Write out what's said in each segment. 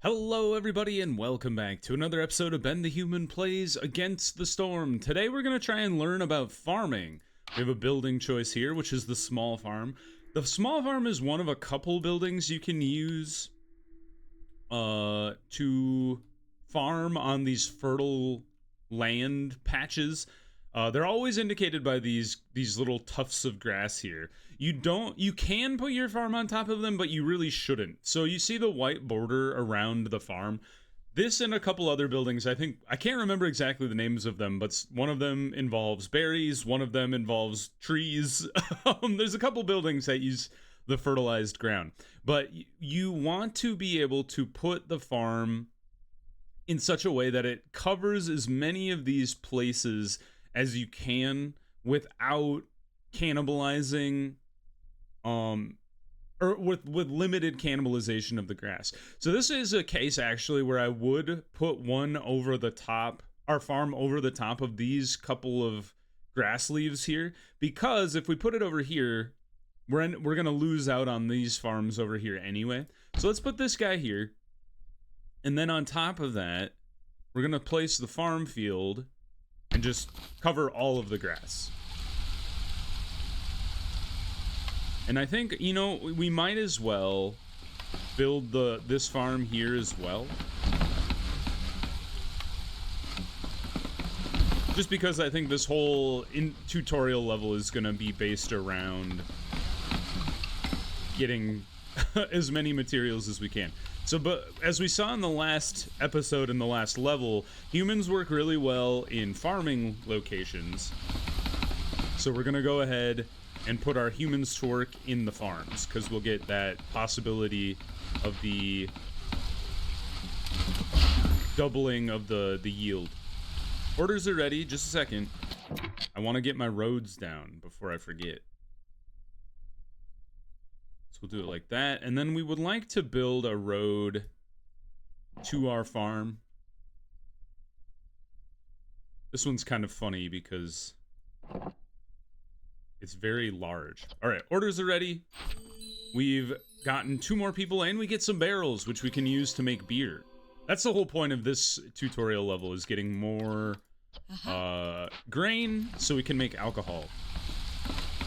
Hello everybody and welcome back to another episode of Ben the Human Plays Against the Storm. Today we're going to try and learn about farming. We have a building choice here, which is the small farm. The small farm is one of a couple buildings you can use to farm on these fertile land patches. They're always indicated by these little tufts of grass here. You can put your farm on top of them, but you really shouldn't. So you see the white border around the farm. This and a couple other buildings, I can't remember exactly the names of them, but one of them involves berries, one of them involves trees. There's a couple buildings that use the fertilized ground. But you want to be able to put the farm in such a way that it covers as many of these places as you can without cannibalizing or with limited cannibalization of the grass. So this is a case actually where I would put one over the top, our farm over the top of these couple of grass leaves here, because if we put it over here, we're going to lose out on these farms over here anyway. So let's put this guy here, and then on top of that we're going to place the farm field and just cover all of the grass. And I think, you know, we might as well build this farm here as well. Just because I think this whole tutorial level is going to be based around getting as many materials as we can. So, but as we saw in the last episode, in the last level, humans work really well in farming locations. So we're going to go ahead and put our humans to work in the farms, because we'll get that possibility of the doubling of the yield. Orders are ready. Just a second. I want to get my roads down before I forget. We'll do it like that, and then we would like to build a road to our farm. This one's kind of funny because it's very large. All right, orders are ready. We've gotten 2 more people, and we get some barrels, which we can use to make beer. That's the whole point of this tutorial level, is getting more grain so we can make alcohol.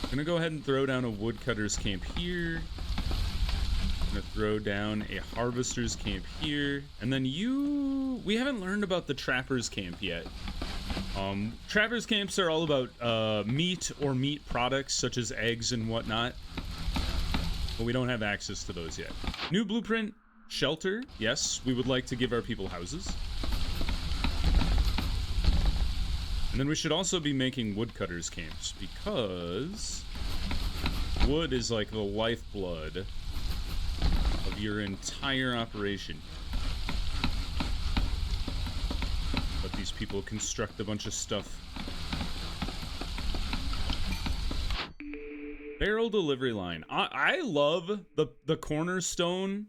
I'm gonna go ahead and throw down a woodcutter's camp here. I'm gonna throw down a harvester's camp here, and then we haven't learned about the trapper's camp yet. Trapper's camps are all about meat or meat products such as eggs and whatnot, but we don't have access to those yet. New blueprint, shelter. Yes, we would like to give our people houses. And then we should also be making woodcutters camps, because wood is like the lifeblood of your entire operation. Let these people construct a bunch of stuff. Barrel delivery line. I love the cornerstone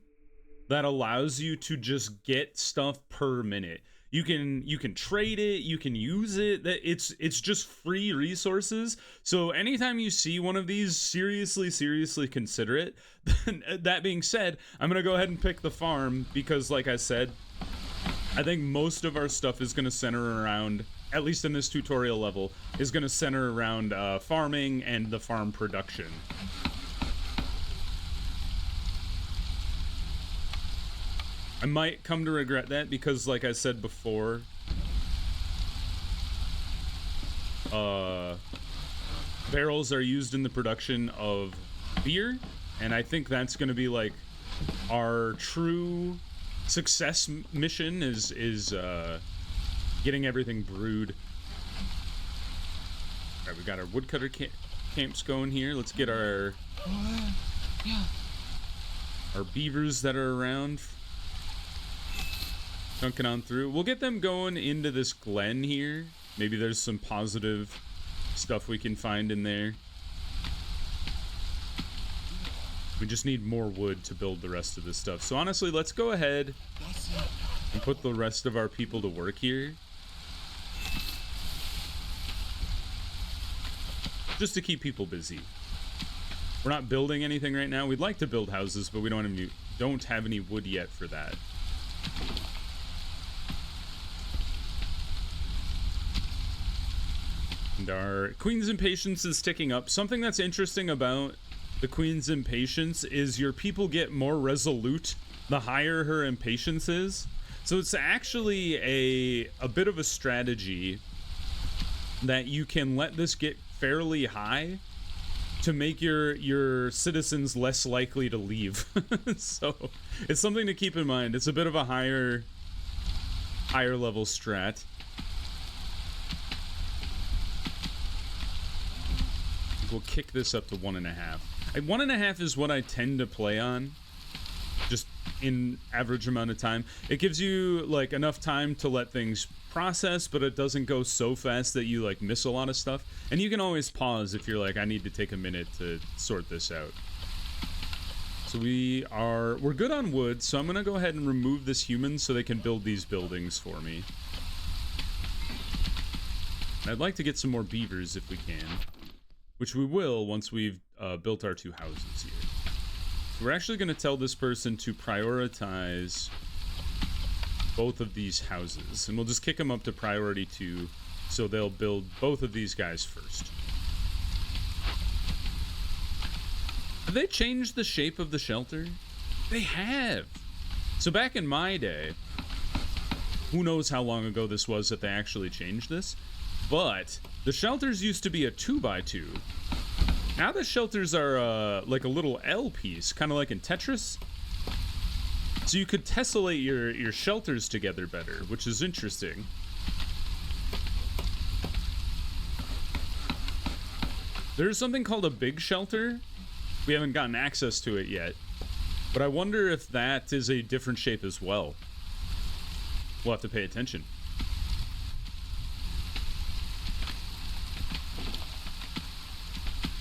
that allows you to just get stuff per minute. You can trade it, you can use it. It's just free resources. So anytime you see one of these, seriously consider it. That being said, I'm gonna go ahead and pick the farm because, like I said, I think most of our stuff is gonna center around, at least in this tutorial level, is gonna center around farming and the farm production. I might come to regret that because, like I said before, barrels are used in the production of beer, and I think that's going to be like our true success mission is getting everything brewed. All right, we got our woodcutter camps going here. Let's get our beavers that are around chunking on through. We'll get them going into this glen here. Maybe there's some positive stuff we can find in there. We just need more wood to build the rest of this stuff. So honestly, let's go ahead and put the rest of our people to work here. Just to keep people busy. We're not building anything right now. We'd like to build houses, but we don't have any wood yet for that. And our Queen's Impatience is ticking up. Something that's interesting about the Queen's Impatience is your people get more resolute the higher her impatience is. So it's actually a bit of a strategy that you can let this get fairly high to make your citizens less likely to leave. So it's something to keep in mind. It's a bit of a higher level strat. We'll kick this up to 1.5. 1.5 is what I tend to play on, just in average amount of time. It gives you like enough time to let things process, but it doesn't go so fast that you like miss a lot of stuff. And you can always pause if you're like, I need to take a minute to sort this out. So we're good on wood, so I'm gonna go ahead and remove this human so they can build these buildings for me. And I'd like to get some more beavers if we can, which we will once we've built our 2 houses here. So we're actually going to tell this person to prioritize both of these houses, and we'll just kick them up to priority 2, so they'll build both of these guys first. Have they changed the shape of the shelter? They have. So back in my day, who knows how long ago this was that they actually changed this, but the shelters used to be a 2x2. Now the shelters are like a little L piece, kind of like in Tetris. So you could tessellate your shelters together better, which is interesting. There's something called a big shelter. We haven't gotten access to it yet, but I wonder if that is a different shape as well. We'll have to pay attention.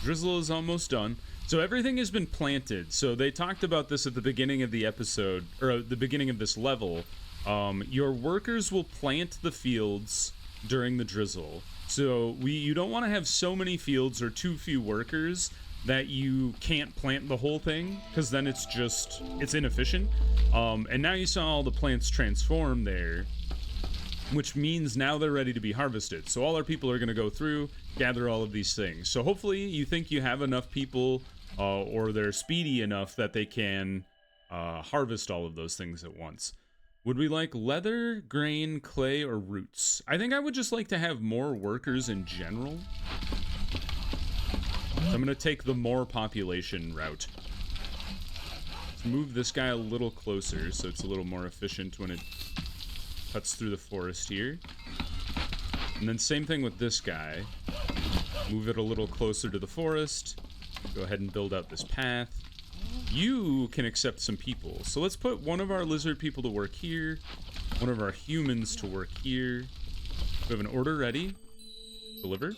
Drizzle is almost done. So everything has been planted. So they talked about this at the beginning of the episode, or at the beginning of this level. Your workers will plant the fields during the drizzle. So you don't want to have so many fields or too few workers that you can't plant the whole thing, because then it's inefficient. And now you saw all the plants transform there, which means now they're ready to be harvested. So all our people are going to go through, gather all of these things. So hopefully you think you have enough people, or they're speedy enough that they can harvest all of those things at once. Would we like leather, grain, clay, or roots? I think I would just like to have more workers in general. So I'm going to take the more population route. Let's move this guy a little closer so it's a little more efficient when it cuts through the forest here. And then same thing with this guy. Move it a little closer to the forest. Go ahead and build out this path. You can accept some people. So let's put one of our lizard people to work here. One of our humans to work here. We have an order ready. Deliver.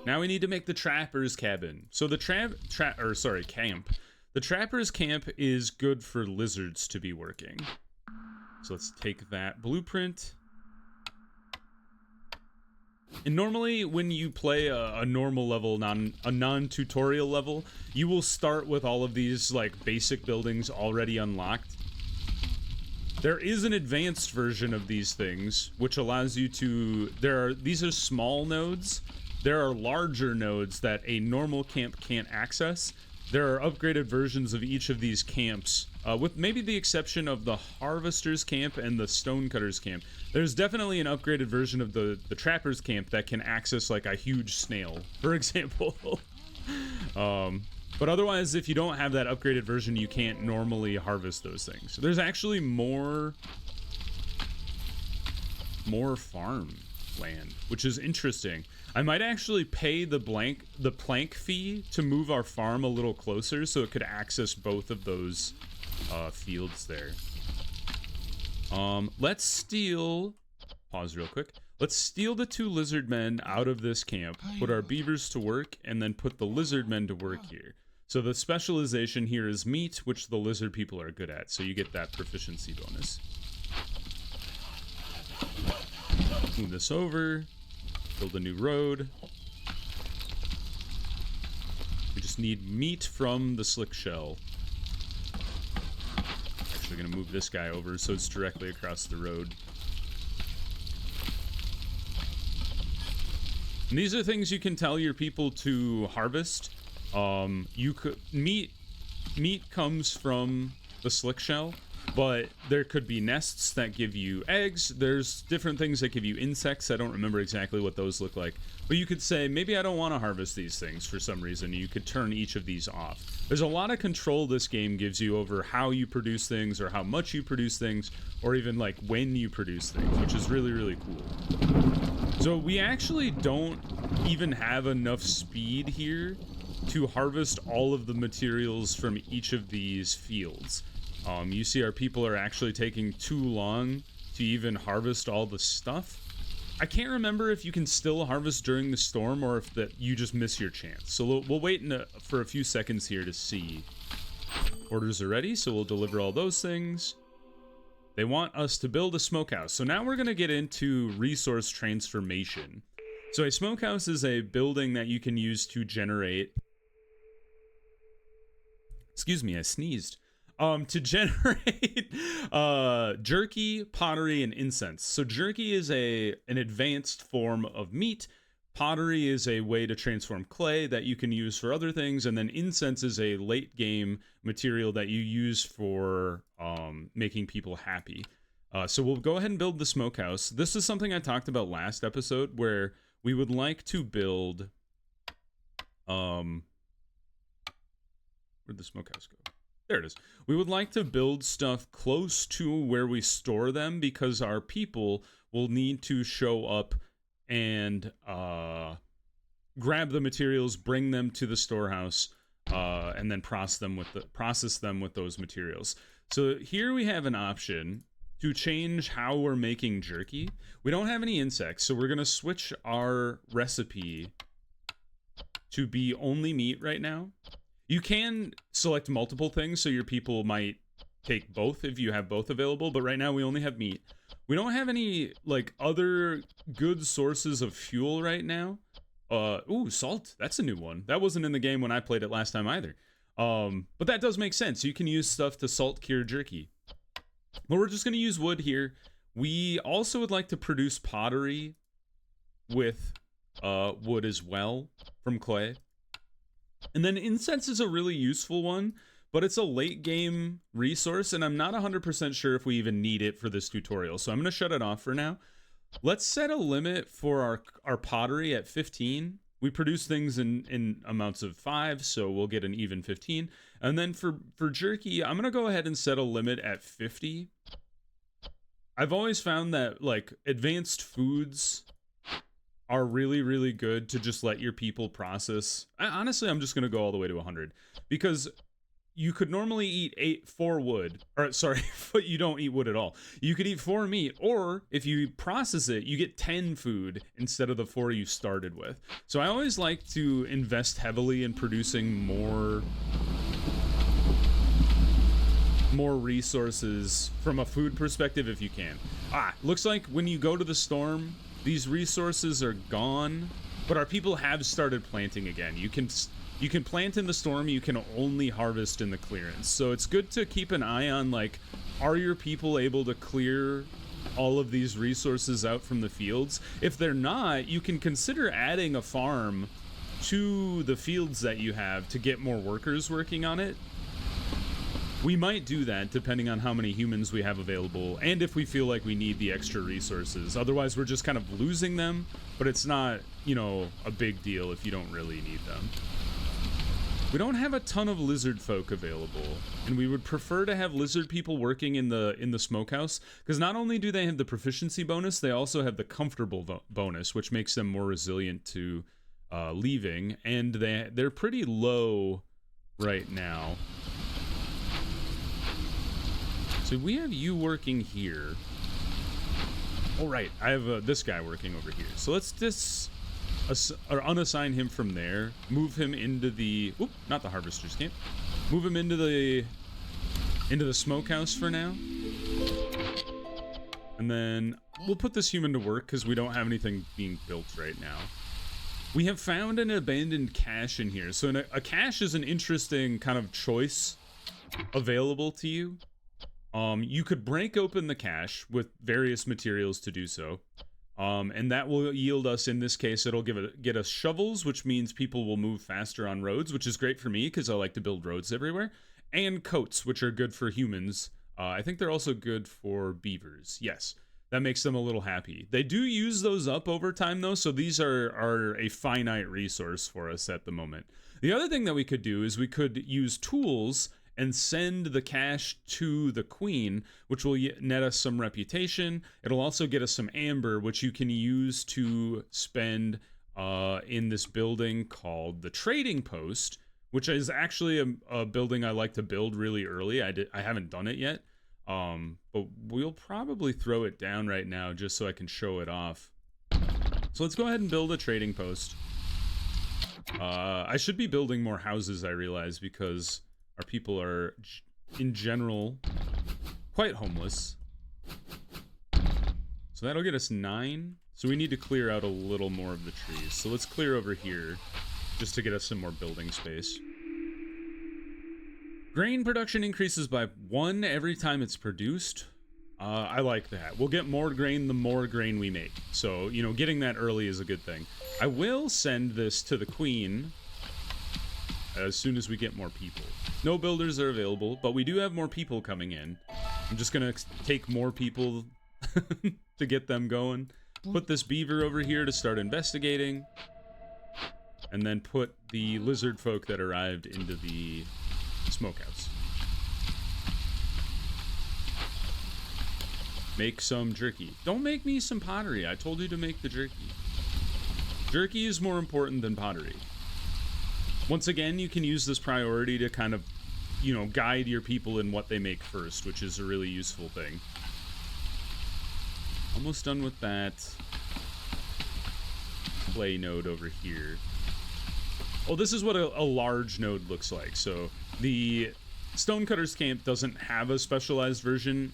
Now we need to make the trapper's cabin. So the camp. The trapper's camp is good for lizards to be working. So let's take that blueprint. And normally when you play a normal level, a non-tutorial level, you will start with all of these like basic buildings already unlocked. There is an advanced version of these things, which allows you to, these are small nodes. There are larger nodes that a normal camp can't access. There are upgraded versions of each of these camps, with maybe the exception of the Harvester's camp and the Stonecutter's camp. There's definitely an upgraded version of the Trapper's camp that can access like a huge snail, for example. But otherwise, if you don't have that upgraded version, you can't normally harvest those things. So there's actually more farm land, which is interesting. I might actually pay the plank fee to move our farm a little closer so it could access both of those fields there. Let's steal, pause real quick. Let's steal the 2 lizard men out of this camp, put our beavers to work, and then put the lizard men to work here. So the specialization here is meat, which the lizard people are good at, so you get that proficiency bonus. Move this over, build a new road. We just need meat from the slick shell. actually going to move this guy over so it's directly across the road. And these are things you can tell your people to harvest. You could meat comes from the slick shell, but there could be nests that give you eggs. There's different things that give you insects. I don't remember exactly what those look like, but you could say, maybe I don't want to harvest these things for some reason. You could turn each of these off. There's a lot of control this game gives you over how you produce things, or how much you produce things, or even like when you produce things, which is really, really cool. So we actually don't even have enough speed here to harvest all of the materials from each of these fields. You see our people are actually taking too long to even harvest all the stuff. I can't remember if you can still harvest during the storm or if that you just miss your chance. So we'll wait for a few seconds here to see. Orders are ready, so we'll deliver all those things. They want us to build a smokehouse. So now we're going to get into resource transformation. So a smokehouse is a building that you can use to generate... Excuse me, I sneezed. To generate jerky, pottery, and incense. So jerky is an advanced form of meat. Pottery is a way to transform clay that you can use for other things, and then incense is a late game material that you use for making people happy. So we'll go ahead and build the smokehouse. This is something I talked about last episode, where we would like to build where'd the smokehouse go? There it is. We would like to build stuff close to where we store them, because our people will need to show up and grab the materials, bring them to the storehouse, and then process them with those materials. So here we have an option to change how we're making jerky. We don't have any insects, so we're going to switch our recipe to be only meat right now. You can select multiple things, so your people might take both if you have both available, but right now we only have meat. We don't have any, like, other good sources of fuel right now. Ooh, salt. That's a new one. That wasn't in the game when I played it last time either. But that does make sense. You can use stuff to salt cure jerky. But we're just going to use wood here. We also would like to produce pottery with wood as well from clay. And then incense is a really useful one, but it's a late game resource, and I'm not 100% sure if we even need it for this tutorial. So I'm going to shut it off for now. Let's set a limit for our pottery at 15. We produce things in amounts of 5, so we'll get an even 15. And then for jerky, I'm going to go ahead and set a limit at 50. I've always found that, like, advanced foods are really, really good to just let your people process. Honestly, I'm just going to go all the way to 100, because you could normally eat 4 wood, or sorry, but you don't eat wood at all. You could eat 4 meat, or if you process it, you get 10 food instead of the 4 you started with. So I always like to invest heavily in producing more resources from a food perspective if you can. Looks like when you go to the storm, these resources are gone, but our people have started planting again. You can plant in the storm, you can only harvest in the clearance. So it's good to keep an eye on, like, are your people able to clear all of these resources out from the fields? If they're not, you can consider adding a farm to the fields that you have to get more workers working on it. We might do that depending on how many humans we have available and if we feel like we need the extra resources. Otherwise, we're just kind of losing them, but it's not, you know, a big deal if you don't really need them. We don't have a ton of lizard folk available, and we would prefer to have lizard people working in the smokehouse, because not only do they have the proficiency bonus, they also have the comfortable bonus, which makes them more resilient to leaving, and they're pretty low right now. So we have you working here. All right, I have this guy working over here. So let's just unassign him from there. Move him into the not the harvester's camp. Move him into the smokehouse for now. And then we'll put this human to work because we don't have anything being built right now. We have found an abandoned cache in here. So a cache is an interesting kind of choice available to you. You could break open the cache with various materials to do so. And that will yield us, in this case, it'll get us shovels, which means people will move faster on roads, which is great for me because I like to build roads everywhere. And coats, which are good for humans. I think they're also good for beavers. Yes, that makes them a little happy. They do use those up over time, though, so these are a finite resource for us at the moment. The other thing that we could do is we could use tools and send the cache to the queen, which will net us some reputation. It'll also get us some amber, which you can use to spend in this building called the trading post, which is actually a building I like to build really early. I haven't done it yet, but we'll probably throw it down right now just so I can show it off. So let's go ahead and build a trading post. I should be building more houses, I realize, because our people are, in general, quite homeless. So that'll get us 9. So we need to clear out a little more of the trees. So let's clear over here, just to get us some more building space. Grain production increases by 1 every time it's produced. I like that. We'll get more grain the more grain we make. So, you know, getting that early is a good thing. I will send this to the queen as soon as we get more people. No builders are available, but we do have more people coming in. I'm just gonna take more people to get them going. Put this beaver over here to start investigating. And then put the lizard folk that arrived into the smokehouse. Make some jerky. Don't make me some pottery. I told you to make the jerky. Jerky is more important than pottery. Once again, you can use this priority to kind of, you know, guide your people in what they make first, which is a really useful thing. Almost done with that clay node over here. Oh, this is what a large node looks like. So the Stonecutter's Camp doesn't have a specialized version.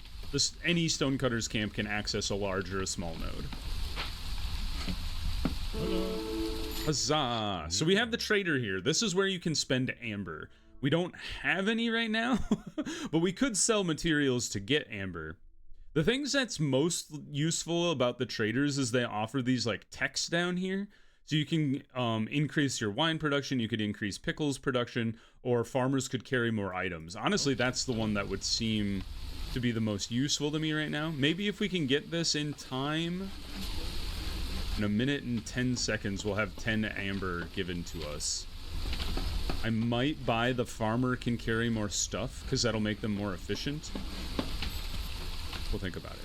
Any Stonecutter's Camp can access a large or a small node. Huzzah! So we have the trader here. This is where you can spend amber. We don't have any right now, but we could sell materials to get amber. The things that's most useful about the traders is they offer these like techs down here. So you can increase your wine production, you could increase pickles production, or farmers could carry more items. Honestly, that's the one that would seem to be the most useful to me right now. Maybe if we can get this in time, in 1 minute and 10 seconds, we'll have 10 amber given to us. I might buy the farmer can carry more stuff, because that'll make them more efficient. We'll think about it.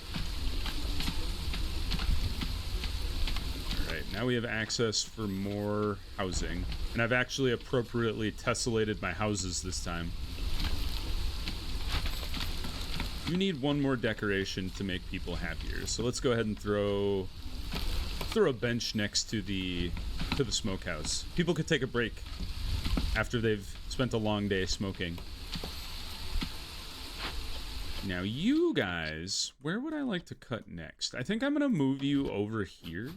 Alright, now we have access for more housing. And I've actually appropriately tessellated my houses this time. You need one more decoration to make people happier. So let's go ahead and throw a bench next to the smokehouse. People could take a break after they've spent a long day smoking. Now you guys, where would I like to cut next? I think I'm gonna move you over here.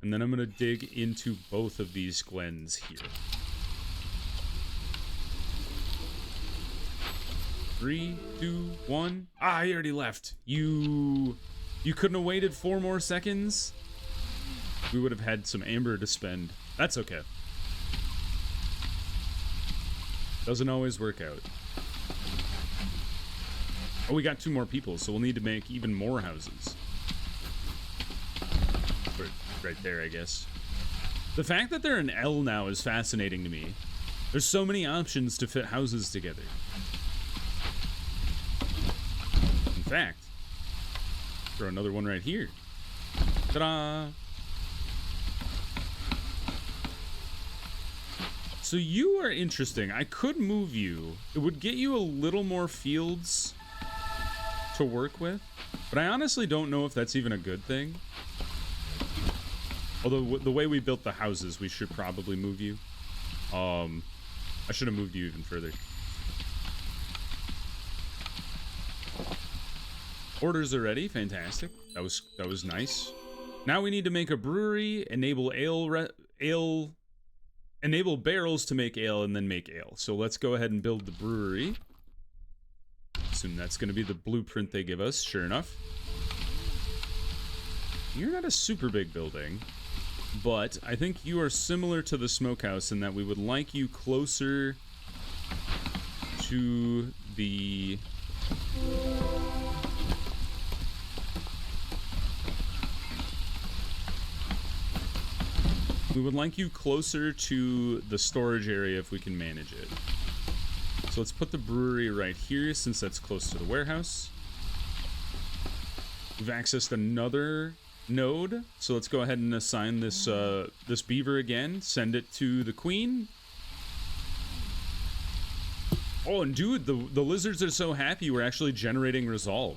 And then I'm gonna dig into both of these glens here. 3, 2, 1. Ah, he already left. You couldn't have waited 4 more seconds? We would have had some amber to spend. That's okay. Doesn't always work out. Oh, we got 2 more people, so we'll need to make even more houses. Right there, I guess. The fact that they're an L now is fascinating to me. There's so many options to fit houses together. In fact, throw another one right here. Ta-da! So you are interesting. I could move you. It would get you a little more fields to work with, but I honestly don't know if that's even a good thing. Although the way we built the houses, we should probably move you. I should have moved you even further. Orders are ready. Fantastic. That was nice. Now we need to make a brewery, enable barrels to make ale, and then make ale. So let's go ahead and build the brewery. assume that's going to be the blueprint they give us, sure enough. You're not a super big building, but I think you are similar to the smokehouse in that we would like you closer to the... We would like you closer to the storage area if we can manage it. So let's put the brewery right here since that's close to the warehouse. We've accessed another node, so let's go ahead and assign this this beaver again. Send it to the queen. Oh, and dude, the lizards are so happy we're actually generating resolve.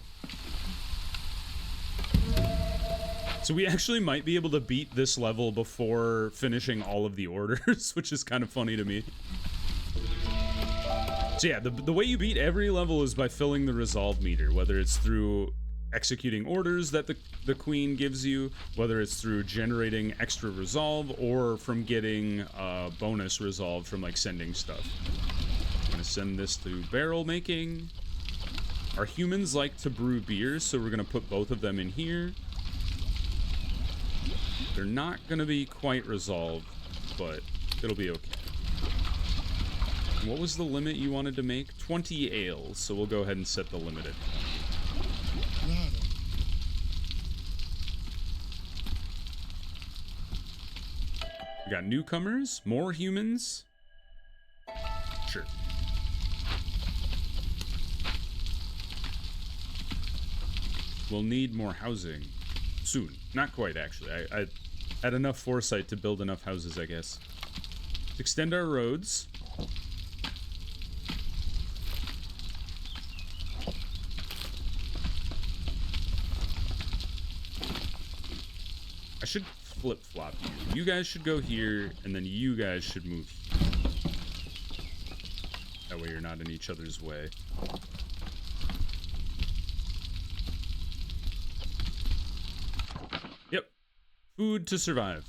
So we actually might be able to beat this level before finishing all of the orders, which is kind of funny to me. So yeah, the way you beat every level is by filling the resolve meter, whether it's through executing orders that the queen gives you, whether it's through generating extra resolve, or from getting bonus resolve from like sending stuff. I'm gonna send this to barrel making. Our humans like to brew beers, so we're gonna put both of them in here. They're not gonna be quite resolved, but it'll be okay. What was the limit you wanted to make? 20 ales, so we'll go ahead and set the limit at 20. We got newcomers, more humans. Sure. We'll need more housing soon. Not quite, actually. I had enough foresight to build enough houses, I guess. Extend our roads. I should flip-flop you. You guys should go here, and then you guys should move here. That way you're not in each other's way. Yep. Food to survive.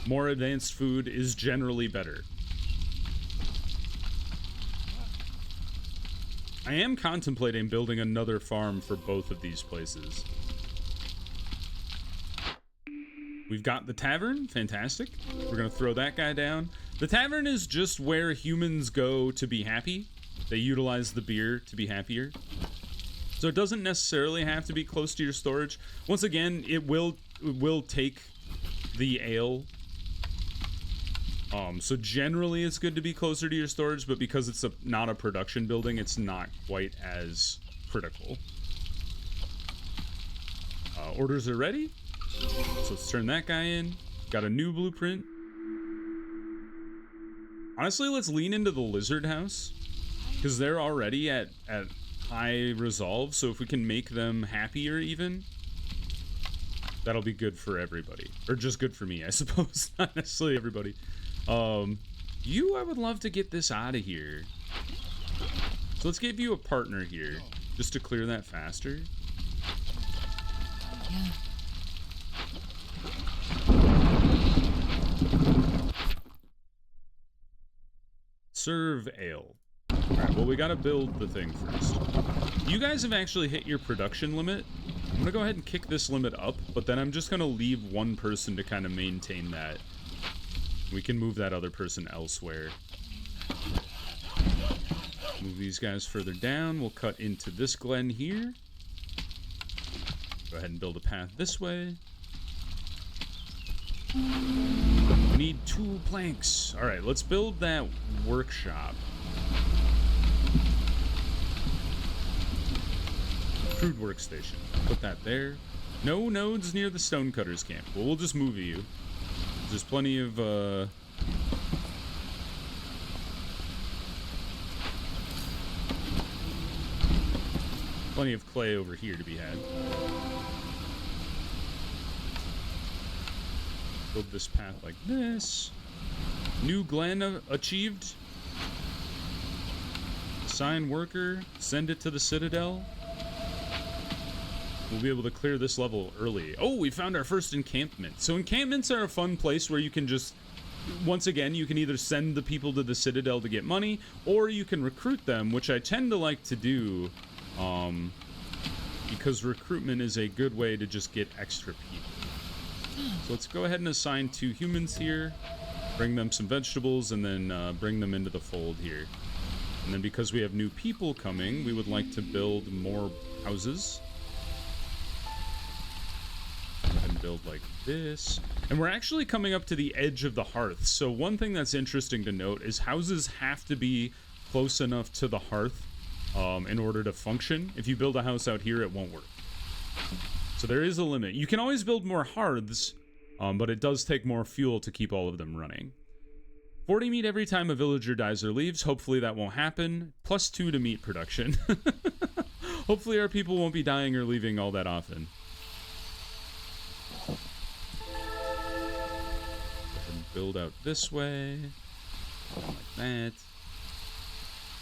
More advanced food is generally better. I am contemplating building another farm for both of these places. We've got the tavern, fantastic. We're gonna throw that guy down. The tavern is just where humans go to be happy. They utilize the beer to be happier. So it doesn't necessarily have to be close to your storage. Once again, it will take the ale. So generally it's good to be closer to your storage, but because it's not a production building, it's not quite as critical. Orders are ready. So let's turn that guy in. Got a new blueprint. Honestly, let's lean into the lizard house, because they're already at high resolve, so if we can make them happier even, that'll be good for everybody. Or just good for me, I suppose. Not necessarily everybody. I would love to get this out of here. So let's give you a partner here, just to clear that faster. Yeah. Serve ale. Alright, well, we gotta build the thing first. You guys have actually hit your production limit. I'm gonna go ahead and kick this limit up, but then I'm just gonna leave one person to kind of maintain that. We can move that other person elsewhere. Move these guys further down. We'll cut into this glen here. Go ahead and build a path this way. We need 2 planks. All right, let's build that workshop. Crude workstation. Put that there. No nodes near the stonecutters camp. Well, we'll just move you. There's plenty of clay over here to be had. Build this path like this. New glen achieved. Assign worker. Send it to the citadel. We'll be able to clear this level early. Oh, we found our first encampment. So encampments are a fun place where you can just once again, you can either send the people to the Citadel to get money, or you can recruit them, which I tend to like to do, because recruitment is a good way to just get extra people. So let's go ahead and assign 2 humans here, bring them some vegetables, and then bring them into the fold here. And then because we have new people coming, we would like to build more houses. Go ahead and build like this. And we're actually coming up to the edge of the hearth. So one thing that's interesting to note is houses have to be close enough to the hearth in order to function. If you build a house out here, it won't work. So there is a limit. You can always build more hearths, but it does take more fuel to keep all of them running. 40 meat every time a villager dies or leaves. Hopefully that won't happen. +2 to meat production. Hopefully our people won't be dying or leaving all that often. Build out this way. Like that.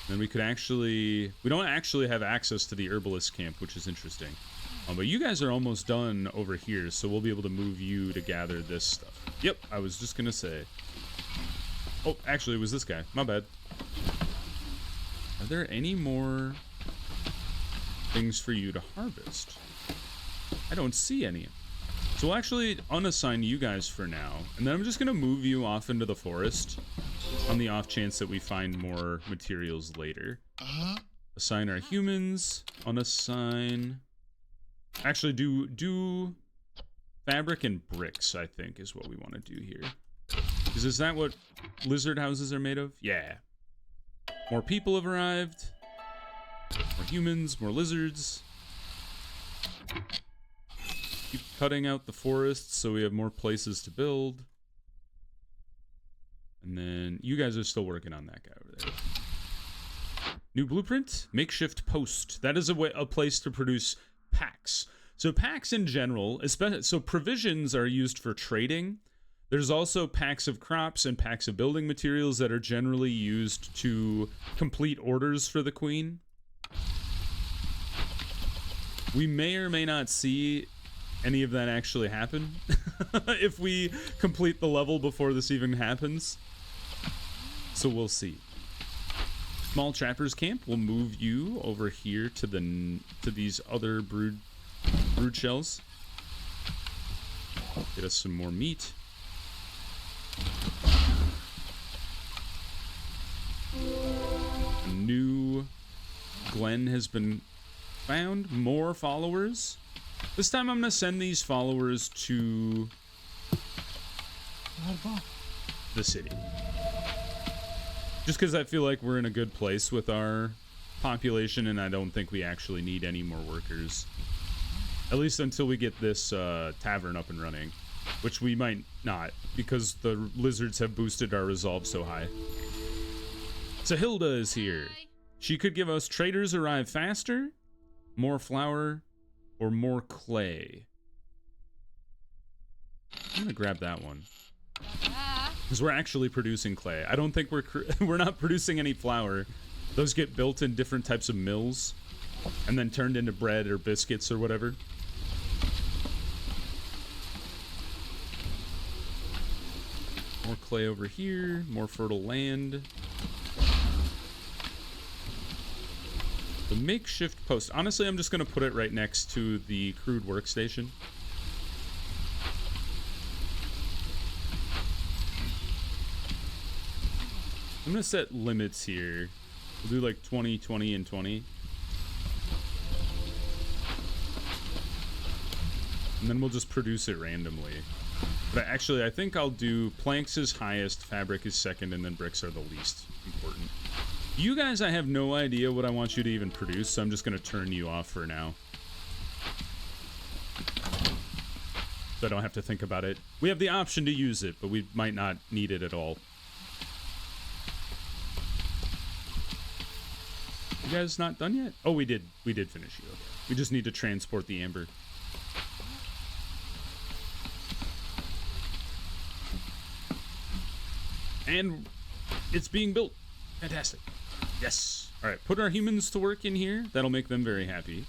Then we could actually... We don't actually have access to the herbalist camp, which is interesting. But you guys are almost done over here, so we'll be able to move you to gather this stuff. Yep, I was just gonna say. Oh, actually, it was this guy. My bad. Are there any more things for you to harvest? I don't see any. So we'll actually unassign you guys for now. And then I'm just going to move you off into the forest on the off chance that we find more materials later. Assign our humans. Unassign. Actually, do fabric and bricks, I think, is what we want to do here. Because is that what lizard houses are made of? Yeah. More people have arrived. More humans, more lizards. Keep cutting out the forests so we have more places to build. And then you guys are still working on that guy over there. New blueprint, makeshift post. That is a place to produce packs. So packs in general, so provisions are used for trading. There's also packs of crops and packs of building materials that are generally used to complete orders for the queen. We may or may not see any of that actually happen if we complete the level before this even happens. So we'll see. Small trappers camp. We'll move you over here to these other brood shells. Get us some more meat. A new Glen has been found. More followers. This time I'm going to send these followers to the city. Just because I feel like we're in a good place with our population, and I don't think we actually need any more workers. At least until we get this tavern up and running. Which we might not, because the lizards have boosted our resolve so high. So Hilda is here. She could give us traders arrive faster, more flour, or more clay. I'm gonna grab that one. Because we're actually producing clay. I don't think we're not producing any flour. Those get built in different types of mills, and then turned into bread or biscuits or whatever. More clay over here, more fertile land. The makeshift post. Honestly, I'm just going to put it right next to the crude workstation. I'm going to set limits here. We'll do like 20, 20, and 20. And then we'll just produce it randomly. But actually, I think I'll do planks is highest, fabric is second, and then bricks are the least important. You guys, I have no idea what I want you to even produce, so I'm just going to turn you off for now. So I don't have to think about it. We have the option to use it, but we might not need it at all. You guys not done yet? Oh, we did. We did finish you. Okay. We just need to transport the amber. And it's being built. Fantastic. Yes. All right, put our humans to work in here. That'll make them very happy.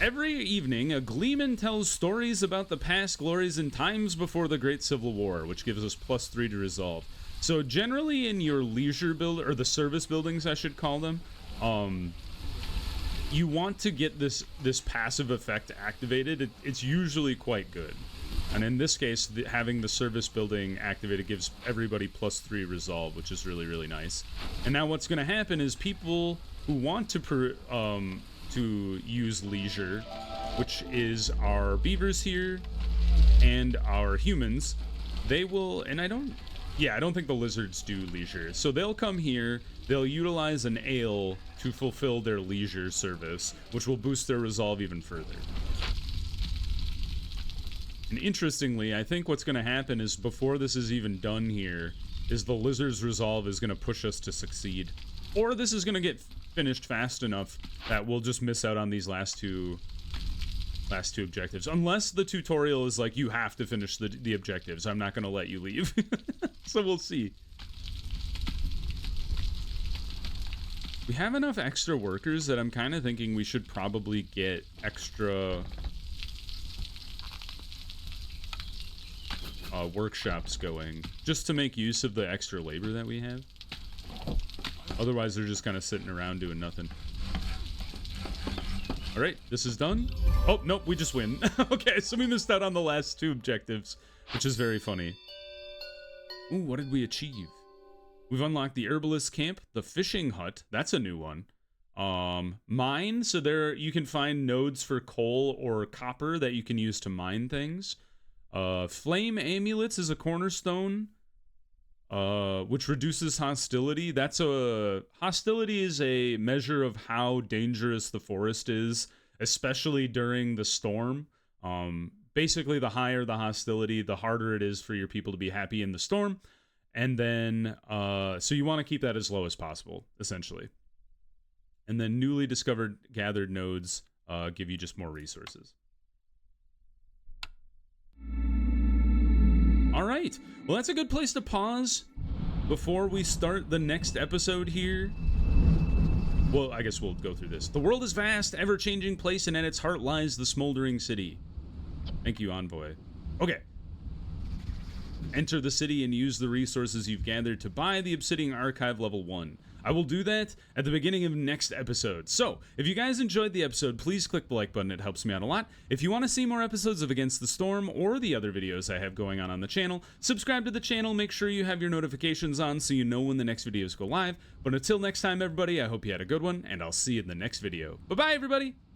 Every evening, a gleeman tells stories about the past glories and times before the Great Civil War, which gives us +3 to resolve. So generally in your leisure build, or the service buildings, I should call them, you want to get this passive effect activated. It's usually quite good. And in this case, having the service building activated gives everybody +3 resolve, which is really, really nice. And now what's going to happen is people who want to use leisure, which is our beavers here and our humans, they will, and I don't think the lizards do leisure. So they'll come here, they'll utilize an ale to fulfill their leisure service, which will boost their resolve even further. And interestingly, I think what's going to happen is before this is even done here, is the lizard's resolve is going to push us to succeed. Or this is going to get finished fast enough that we'll just miss out on these last two objectives. Unless the tutorial is like, you have to finish the objectives. I'm not going to let you leave. So we'll see. We have enough extra workers that I'm kind of thinking we should probably get extra workshops going, just to make use of the extra labor that we have. Otherwise, they're just kind of sitting around doing nothing. All right, this is done. Oh, nope, we just win. Okay, so we missed out on the last 2 objectives, which is very funny. Ooh, what did we achieve? We've unlocked the herbalist camp, the fishing hut. That's a new one. Mine, so there you can find nodes for coal or copper that you can use to mine things. Flame amulets is a cornerstone, which reduces hostility. Hostility is a measure of how dangerous the forest is, especially during the storm. Basically, the higher the hostility, the harder it is for your people to be happy in the storm. And then, so you want to keep that as low as possible, essentially. And then newly discovered gathered nodes give you just more resources. All right, well, that's a good place to pause before we start the next episode here. Well, I guess we'll go through this. The world is vast, ever-changing place, and at its heart lies the smoldering city. Thank you, Envoy. Okay. Enter the city and use the resources you've gathered to buy the Obsidian Archive level 1. I will do that at the beginning of next episode. So, if you guys enjoyed the episode, please click the like button. It helps me out a lot. If you want to see more episodes of Against the Storm or the other videos I have going on the channel, subscribe to the channel. Make sure you have your notifications on so you know when the next videos go live. But until next time, everybody, I hope you had a good one, and I'll see you in the next video. Bye-bye, everybody!